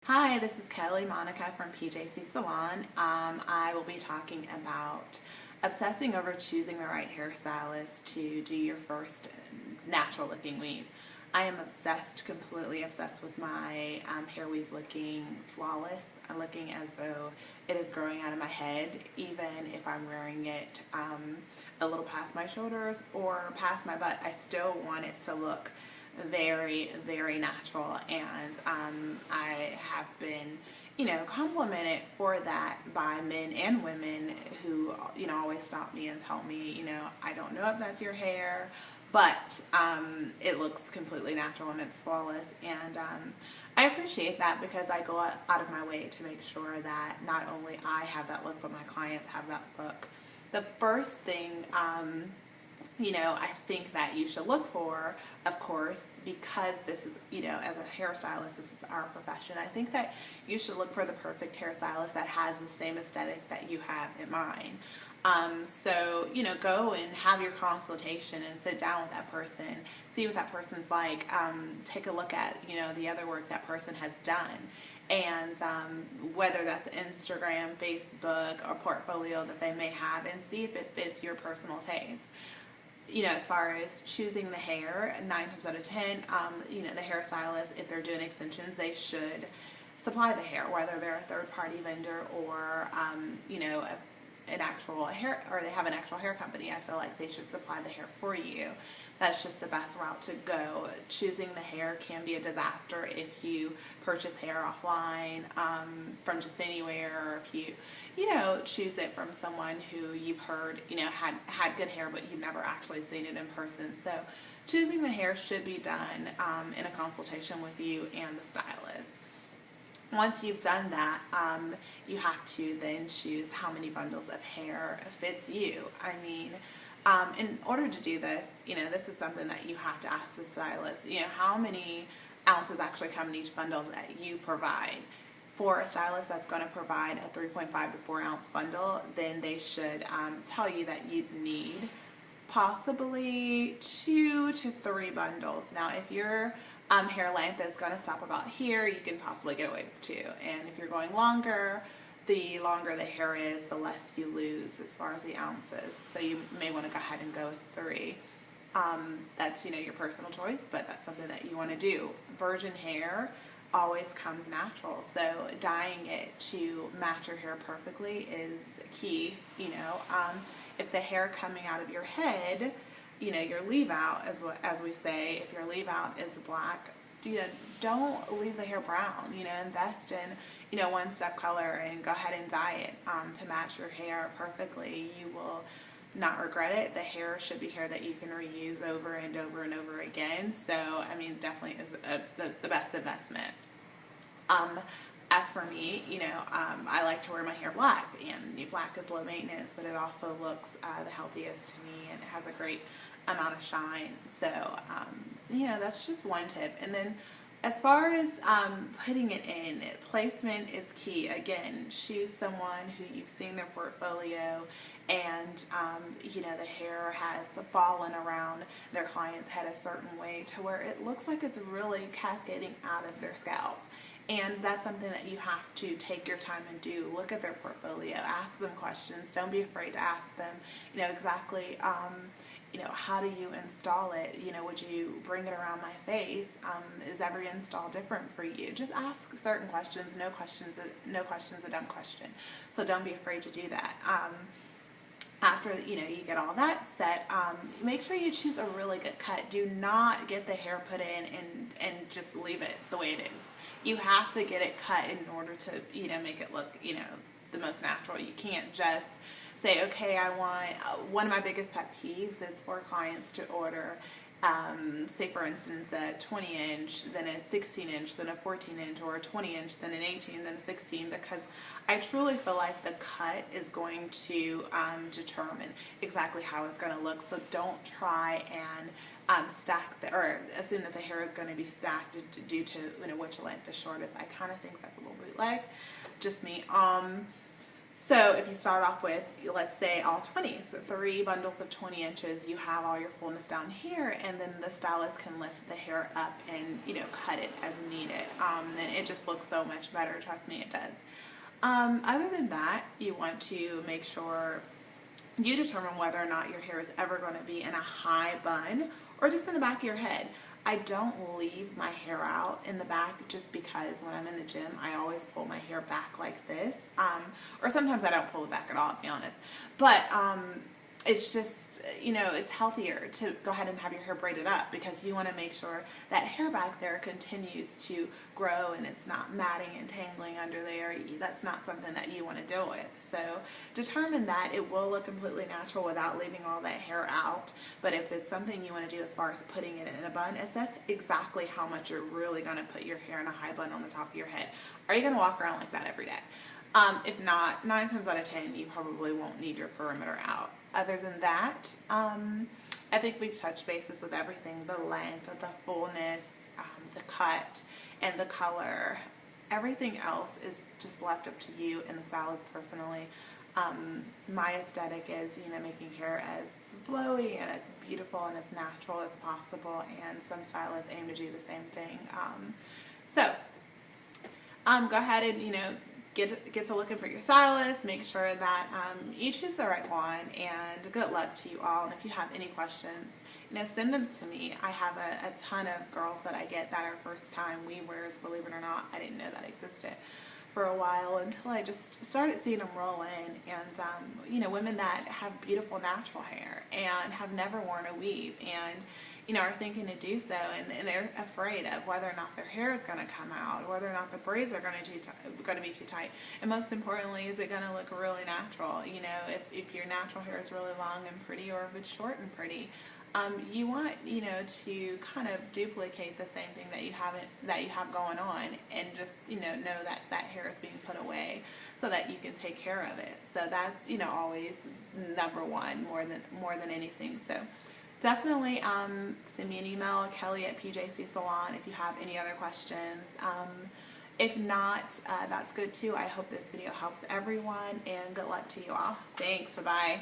Hi, this is Kelly Monica from PJC Salon. I will be talking about obsessing over choosing the right hairstylist to do your first natural looking weave. I am obsessed, completely obsessed with my hair weave looking flawless, looking as though it is growing out of my head, even if I'm wearing it a little past my shoulders or past my butt. I still want it to look very, very natural, and I have been, complimented for that by men and women who, always stop me and tell me, I don't know if that's your hair, but it looks completely natural and it's flawless, and I appreciate that because I go out of my way to make sure that not only I have that look, but my clients have that look. The first thing I think that you should look for, of course, because this is, as a hairstylist, this is our profession. I think that you should look for the perfect hairstylist that has the same aesthetic that you have in mind. So, go and have your consultation and sit down with that person, see what that person's like, take a look at, the other work that person has done. And whether that's Instagram, Facebook, or portfolio that they may have, and see if it fits your personal taste. As far as choosing the hair, 9 times out of 10, the hairstylist, if they're doing extensions, they should supply the hair, whether they're a third-party vendor or, an actual hair, or they have an actual hair company. I feel like they should supply the hair for you. That's just the best route to go. Choosing the hair can be a disaster if you purchase hair offline from just anywhere, or if you, choose it from someone who you've heard, had good hair, but you've never actually seen it in person. So choosing the hair should be done in a consultation with you and the stylist. Once you've done that, you have to then choose how many bundles of hair fits you. I mean, in order to do this, this is something that you have to ask the stylist, how many ounces actually come in each bundle that you provide. For a stylist that's going to provide a 3.5 to 4 ounce bundle, then they should tell you that you'd need possibly 2 to 3 bundles. Now, if your hair length is going to stop about here, you can possibly get away with 2. And if you're going longer, the longer the hair is, the less you lose as far as the ounces. So you may want to go ahead and go with 3. That's, your personal choice, but that's something that you want to do. Virgin hair always comes natural, so dyeing it to match your hair perfectly is key. If the hair coming out of your head, your leave out, as we say, if your leave out is black, don't leave the hair brown. Invest in, one step color and go ahead and dye it to match your hair perfectly. You will not regret it. The hair should be hair that you can reuse over and over and over again. So, definitely is the best investment. As for me, I like to wear my hair black, and black is low maintenance, but it also looks the healthiest to me, and it has a great amount of shine. So, that's just one tip. And then as far as putting it in, placement is key. Again, choose someone who you've seen their portfolio and, the hair has fallen around their client's head a certain way to where it looks like it's really cascading out of their scalp. And that's something that you have to take your time and do. Look at their portfolio, ask them questions. Don't be afraid to ask them, exactly, how do you install it? Would you bring it around my face? Is every install different for you? Just ask certain questions. No question's a dumb question. So don't be afraid to do that. After you get all that set, make sure you choose a really good cut. Do not get the hair put in and just leave it the way it is. You have to get it cut in order to make it look the most natural. You can't just say, okay, I want, one of my biggest pet peeves is for clients to order, say for instance, a 20-inch, then a 16-inch, then a 14-inch, or a 20-inch, then an 18, then a 16, because I truly feel like the cut is going to determine exactly how it's going to look. So don't try and stack or assume that the hair is going to be stacked due to which length is shortest. I kind of think that's a little bootleg, just me. So if you start off with, let's say, all 20s, 3 bundles of 20 inches, you have all your fullness down here, and then the stylist can lift the hair up and, cut it as needed. And it just looks so much better, trust me, it does. Other than that, you want to make sure you determine whether or not your hair is ever going to be in a high bun or just in the back of your head. I don't leave my hair out in the back just because when I'm in the gym, I always pull my hair back like this. Or sometimes I don't pull it back at all, to be honest. But it's just, it's healthier to go ahead and have your hair braided up because you want to make sure that hair back there continues to grow and it's not matting and tangling under there. That's not something that you want to deal with. So determine that it will look completely natural without leaving all that hair out. But if it's something you want to do as far as putting it in a bun, assess exactly how much you're really going to put your hair in a high bun on the top of your head. Are you going to walk around like that every day? If not, 9 times out of 10, you probably won't need your perimeter out. Other than that, I think we've touched bases with everything: the length, the fullness, the cut, and the color. Everything else is just left up to you and the stylist personally. My aesthetic is, making hair as flowy and as beautiful and as natural as possible, and some stylists aim to do the same thing. Go ahead and, get to looking for your stylist, make sure that you choose the right one, and good luck to you all. And if you have any questions, send them to me. I have a ton of girls that I get that are first time weavers. Believe it or not, I didn't know that existed for a while until I just started seeing them roll in. And women that have beautiful natural hair and have never worn a weave and are thinking to do so, and they're afraid of whether or not their hair is going to come out, whether or not the braids are going to be too tight, and most importantly, is it going to look really natural? If your natural hair is really long and pretty, or if it's short and pretty, you want to kind of duplicate the same thing that you have going on, and just know that that hair is being put away so that you can take care of it. So that's always number one, more than anything. So definitely send me an email, Kelly at PJC Salon, if you have any other questions. If not, that's good too. I hope this video helps everyone, and good luck to you all. Thanks. Bye-bye.